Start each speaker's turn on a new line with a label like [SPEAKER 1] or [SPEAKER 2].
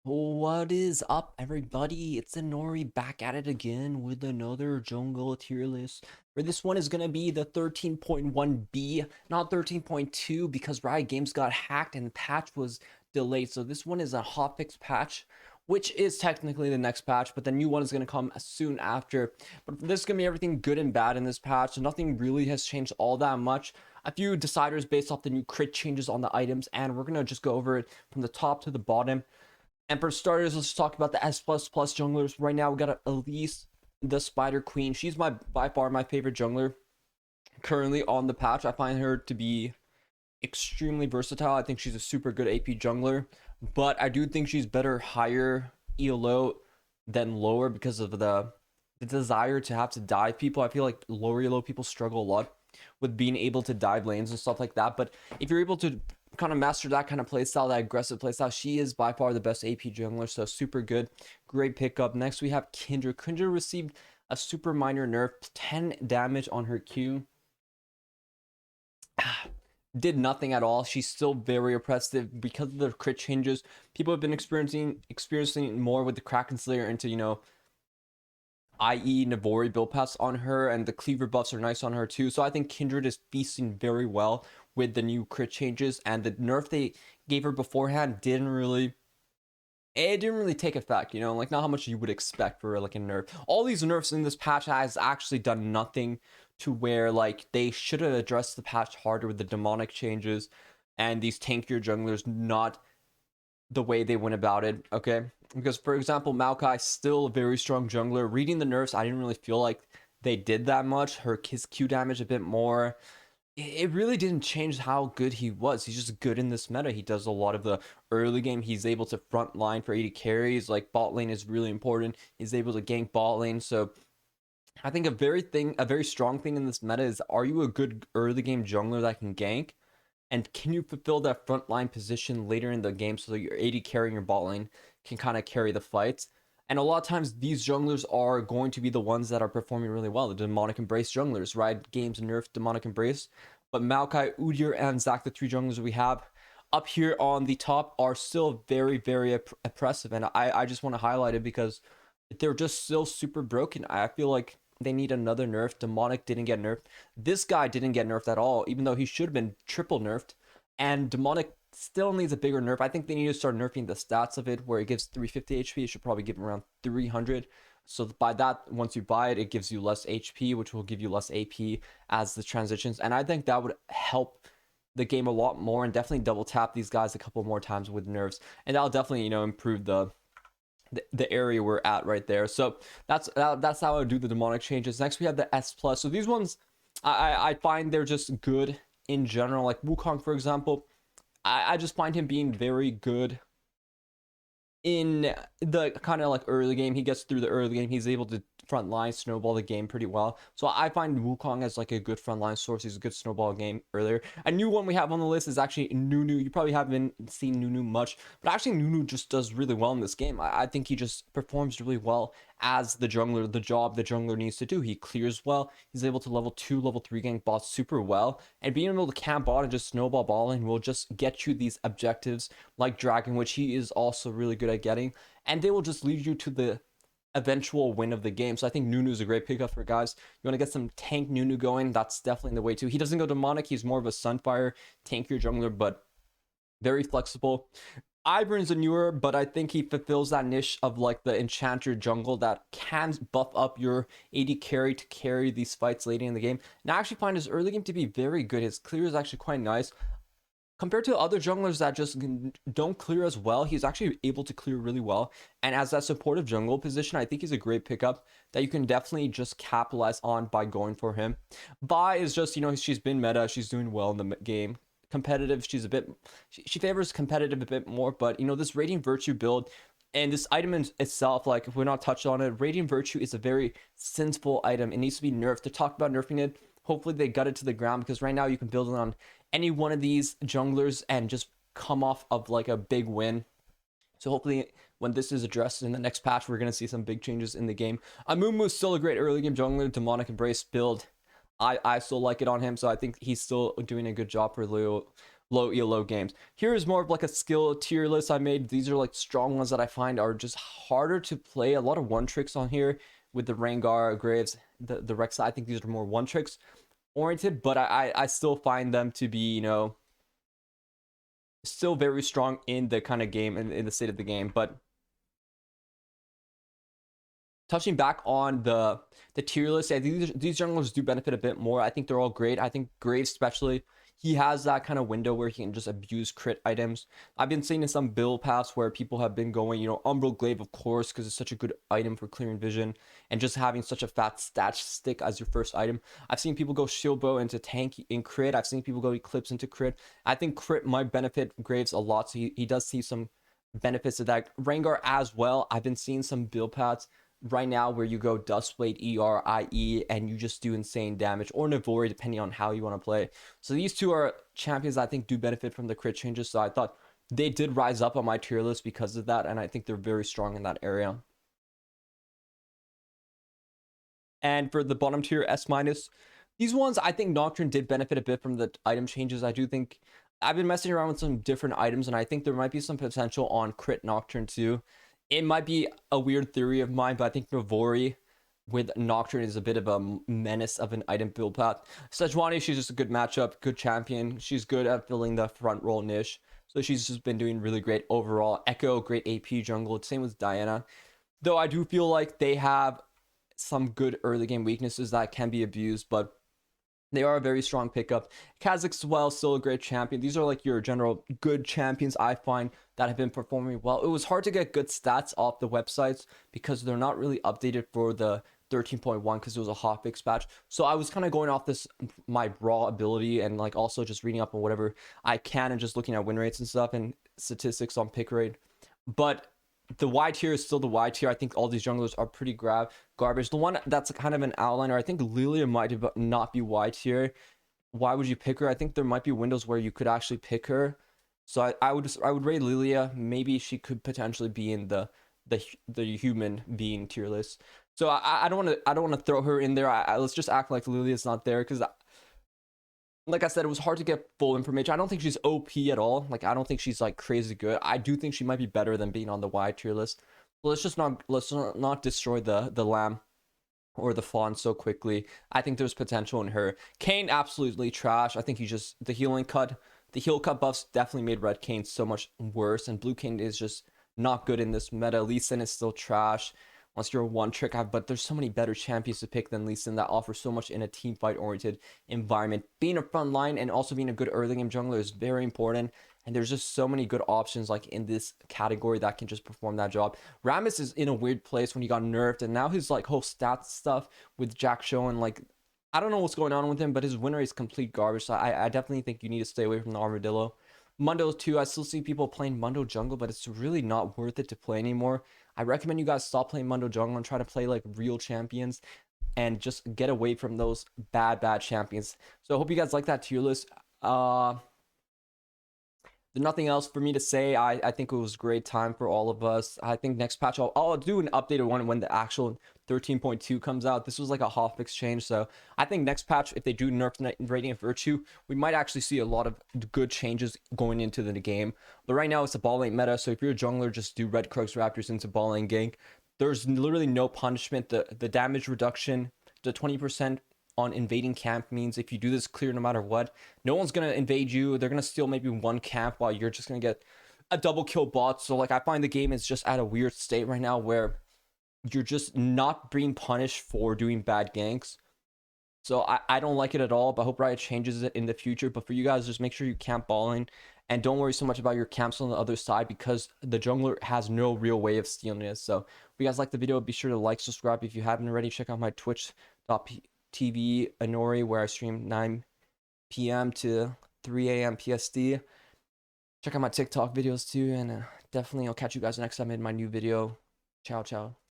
[SPEAKER 1] What is up, everybody? It's Inori back at it again with another jungle tier list. For this one is gonna be the 13.1B, not 13.2, because Riot Games got hacked and the patch was delayed. So this one is a hotfix patch, which is technically the next patch, but the new one is gonna come soon after. But this is gonna be everything good and bad in this patch. So nothing really has changed all that much. A few deciders based off the new crit changes on the items, and we're gonna just go over it from the top to the bottom. And for starters, let's talk about the S++ junglers. Right now, we got Elise, the Spider Queen. She's by far my favorite jungler currently on the patch. I find her to be extremely versatile. I think she's a super good AP jungler, but I do think she's better higher ELO than lower because of the desire to have to dive people. I feel like lower ELO people struggle a lot with being able to dive lanes and stuff like that. But if you're able to kind of master that kind of playstyle, that aggressive playstyle, she is by far the best AP jungler. So super good, great pickup. Next we have Kindred. Kindred received a super minor nerf, 10 damage on her Q. Did nothing at all. She's still very oppressive because of the crit changes. People have been experiencing more with the Kraken Slayer into, i.e. Navori build paths on her, and the cleaver buffs are nice on her too. So I think Kindred is feasting very well with the new crit changes, and the nerf they gave her beforehand didn't really take effect, like not how much you would expect for like a nerf. All these nerfs in this patch has actually done nothing to where like they should have addressed the patch harder with the demonic changes and these tankier junglers, not the way they went about it, okay? Because for example, Maokai still a very strong jungler. Reading the nerfs, I didn't really feel like they did that much. His Q damage a bit more. It really didn't change how good he was. He's just good in this meta. He does a lot of the early game. He's able to front line for 80 carries. Like bot lane is really important. He's able to gank bot lane. So I think a very strong thing in this meta is, are you a good early game jungler that can gank? And can you fulfill that frontline position later in the game so that your 80 carrying your bot lane can kind of carry the fights? And a lot of times these junglers are going to be the ones that are performing really well. The Demonic Embrace junglers, right? Games nerf Demonic Embrace. But Maokai, Udyr, and Zac, the three junglers we have up here on the top, are still very, very oppressive. And I just want to highlight it because they're just still super broken. I feel like they need another nerf. Demonic didn't get nerfed. This guy didn't get nerfed at all, even though he should have been triple nerfed. And Demonic still needs a bigger nerf. I think they need to start nerfing the stats of it, where it gives 350 HP. It should probably give him around 300. So by that, once you buy it, it gives you less HP, which will give you less AP as the transitions. And I think that would help the game a lot more, and definitely double tap these guys a couple more times with nerfs. And that'll definitely, improve the area we're at right there. So that's how I do the demonic changes. Next we have the S plus. So these ones I find they're just good in general. Like Wukong, for example, I just find him being very good in the kind of like early game. He gets through the early game, he's able to front line snowball the game pretty well. So I find Wukong as like a good frontline source. He's a good snowball game earlier. A new one we have on the list is actually Nunu. You probably haven't seen Nunu much, but actually Nunu just does really well in this game. I think he just performs really well as the jungler, the job the jungler needs to do. He clears well. He's able to level 2, level 3 gank bots super well. And being able to camp bot and just snowball balling will just get you these objectives like Dragon, which he is also really good at getting. And they will just lead you to the eventual win of the game. So I think Nunu is a great pickup for guys. You want to get some tank Nunu going, that's definitely the way too. He doesn't go demonic, he's more of a Sunfire tankier jungler, but very flexible. Ivern's a newer, but I think he fulfills that niche of like the enchanter jungle that can buff up your 80 carry to carry these fights later in the game. And I actually find his early game to be very good. His clear is actually quite nice compared to other junglers that just don't clear as well. He's actually able to clear really well, and as that supportive jungle position, I think he's a great pickup that you can definitely just capitalize on by going for him. Vi is just, she's been meta, she's doing well in the game. Competitive, she favors competitive a bit more, but this Radiant Virtue build and this item in itself, like if we're not touched on it, Radiant Virtue is a very sinful item. It needs to be nerfed. To talk about nerfing it, hopefully they gut it to the ground, because right now you can build it on any one of these junglers and just come off of like a big win. So hopefully when this is addressed in the next patch, we're going to see some big changes in the game. Amumu's still a great early game jungler. Demonic Embrace build, I still like it on him, so I think he's still doing a good job for Leo low games. Here is more of like a skill tier list I made. These are like strong ones that I find are just harder to play. A lot of one tricks on here with the Rengar, Graves, the Rek'Sai. I think these are more one tricks oriented, but I still find them to be, you know, still very strong in the kind of game and in the state of the game. But touching back on the tier list, yeah, these junglers do benefit a bit more. I think they're all great. I think Graves especially, he has that kind of window where he can just abuse crit items. I've been seeing in some build paths where people have been going, you know, Umbral Glaive, of course, because it's such a good item for clearing vision, and just having such a fat stat stick as your first item. I've seen people go Shield Bow into tank in crit. I've seen people go Eclipse into crit. I think crit might benefit Graves a lot, so he does see some benefits of that. Rengar as well. I've been seeing some build paths right now where you go Dustblade, ERIE, and you just do insane damage, or Navori, depending on how you want to play. So these two are champions I think do benefit from the crit changes, so I thought they did rise up on my tier list because of that, and I think they're very strong in that area. And for the bottom tier, S minus, these ones I think Nocturne did benefit a bit from the item changes. I do think I've been messing around with some different items, and I think there might be some potential on crit Nocturne too. It might be a weird theory of mine, but I think Navori with Nocturne is a bit of a menace of an item build path. Sejuani, she's just a good matchup, good champion. She's good at filling the front roll niche. So she's just been doing really great overall. Echo, great AP jungle. Same with Diana. Though I do feel like they have some good early game weaknesses that can be abused, but they are a very strong pickup. Kha'Zix as well, still a great champion. These are like your general good champions I find that have been performing well. It was hard to get good stats off the websites because they're not really updated for the 13.1 because it was a hotfix patch. So I was kind of going off this my raw ability and like also just reading up on whatever I can and just looking at win rates and stuff and statistics on pick rate. But the Y tier is still the Y tier. I think all these junglers are pretty garbage. The one that's kind of an outliner, I think Lilia might not be Y tier. Why would you pick her? I think there might be windows where you could actually pick her. So I would rate Lilia. Maybe she could potentially be in the human being tier list. So I don't want to throw her in there. Let's just act like Lilia's not there because like I said, it was hard to get full information. I don't think she's OP at all. Like, I don't think she's like crazy good. I do think she might be better than being on the Y tier list. So let's not destroy the lamb or the fawn so quickly. I think there's potential in her. Kayn, absolutely trash. I think he just the heal cut buffs definitely made Red Kayn so much worse, and Blue Kayn is just not good in this meta. Lee Sin is still trash. Unless you're a one trick, but there's so many better champions to pick than Lee Sin that offer so much in a team fight oriented environment. Being a front line and also being a good early game jungler is very important, and there's just so many good options like in this category that can just perform that job. Rammus is in a weird place when he got nerfed, and now his like whole stats stuff with Jack showing like I don't know what's going on with him, but his win rate is complete garbage. So I definitely think you need to stay away from the Armadillo. Mundo too, I still see people playing Mundo jungle, but it's really not worth it to play anymore. I recommend you guys stop playing Mundo jungle and try to play like real champions and just get away from those bad champions. So I hope you guys like that tier list. There's nothing else for me to say. I think it was a great time for all of us. I think next patch I'll do an updated one when the actual 13.2 comes out. This was like a hotfix change, so I think next patch, if they do nerf Radiant Virtue, we might actually see a lot of good changes going into the game. But right now it's a ball lane meta, so if you're a jungler, just do Red Crux Raptors into ball lane gank. There's literally no punishment. The damage reduction, the 20% on invading camp means if you do this clear no matter what, no one's gonna invade you. They're gonna steal maybe one camp while you're just gonna get a double kill bot. So like I find the game is just at a weird state right now where you're just not being punished for doing bad ganks. So I don't like it at all, but I hope Riot changes it in the future. But for you guys, just make sure you camp balling and don't worry so much about your camps on the other side because the jungler has no real way of stealing it. So if you guys like the video, be sure to like, subscribe if you haven't already. Check out my twitch.tv Inori where I stream 9 p.m. to 3 a.m. PST. Check out my TikTok videos too, and definitely I'll catch you guys next time in my new video. Ciao, ciao.